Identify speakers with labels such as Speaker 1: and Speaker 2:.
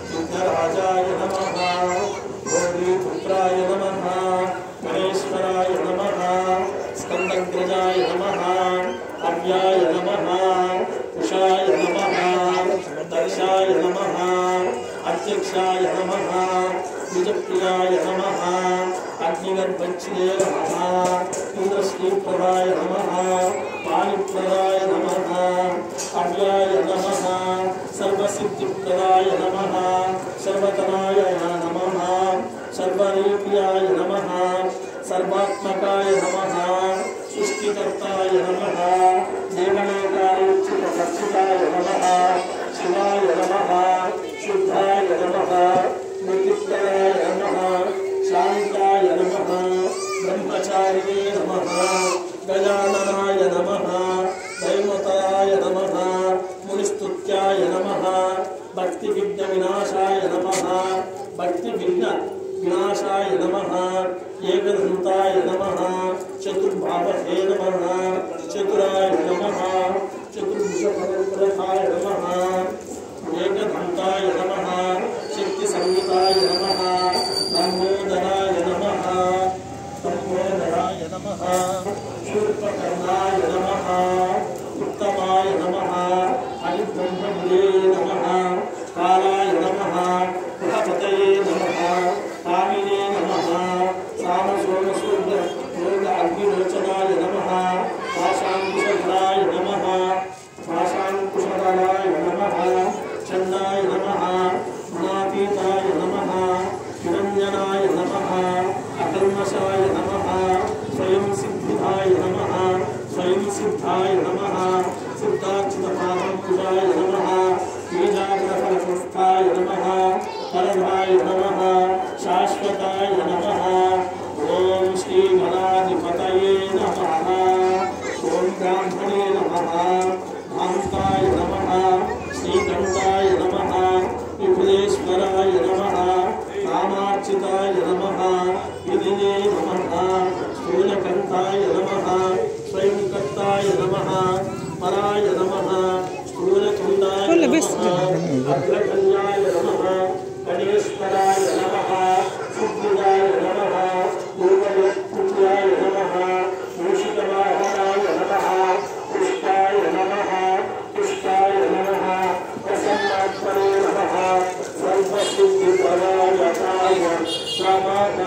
Speaker 1: विघ्नराजाय नमः गौरीपुत्राय नमः गणेश्वराय नमः स्कंदग्रजाय नमः अव्याय नमः उषाय नमः दक्षाय नमः अध्यक्षाय नमः द्विजप्रियाय नमः अग्निगर्भक्षिणे नमः इंद्रश्रीप्रदाय नमः पाणिप्रदाय नमः अव्याय नमः सर्वसिद्धिप्रदाय नमः सर्वतनाय नमः सर्वरूपियाय नमः सर्वात्मकाय नमः सृष्टिकर्ताय नमः देवलोकाय नमः शिवाय नमः शुद्धाय नमः मुक्तिप्रदाय नमः शांताय नमः ब्रह्मचारिणे नमः गजाननाय नमः दैवताय नमः मुनिस्तुत्याय नमः भक्तिविघ्न विनाशाय नमः भक्तिविघ्न विनाशाय नमः एकदन्ताय नमः चतुर्भावहे नमः चतुराय नमः चतुर्भुजफलप्रदाय नमः एकदन्ताय नमः शक्तिसंहिताय नमः लंबोदराय नमः शूर्पकर्णाय नमः उत्तमाय नमः हरिब्रह्मणे नमः कालाय नमः गणपतये नमः कामिने नमः सामसोमसूर्य योग अग्निलोचनाय नमः पाशाङ्कुशधराय नमः पाशाङ्कुशधराय नमः चन्दाय नमः गुणातीताय नमः हिरण्यनाय नमः अकल्मषाय नमः स्वयं सिद्धाय नमः स्वयं सिद्धाय नमः सिद्धार्चितपादपूजाय नमः बीजाग्रफलपुष्पाय नमः परधाय नमः शाश्वताय नमः ओम श्री गणाधिपतये नमः ओम ब्राह्मणे नमः भान्ताय नमः श्रीकण्ठाय नमः विपुलेश्वराय नमः कामार्चिताय नमः विधिने नमः स्थूलकण्ठाय नमः स्वयंकर्ताय नमः पराय नमः स्थूलचूडाय नमः अग्रगण्याय नमः गणेश्वराय नमः सिद्धिदाय नमः पूर्वयोत्पुण्याय नमः मूषिकवाहनाय नमः पुष्टाय नमः पुष्टाय नमः प्रसन्नात्मने नमः सर्वसिद्धिप्रदायकाय नमः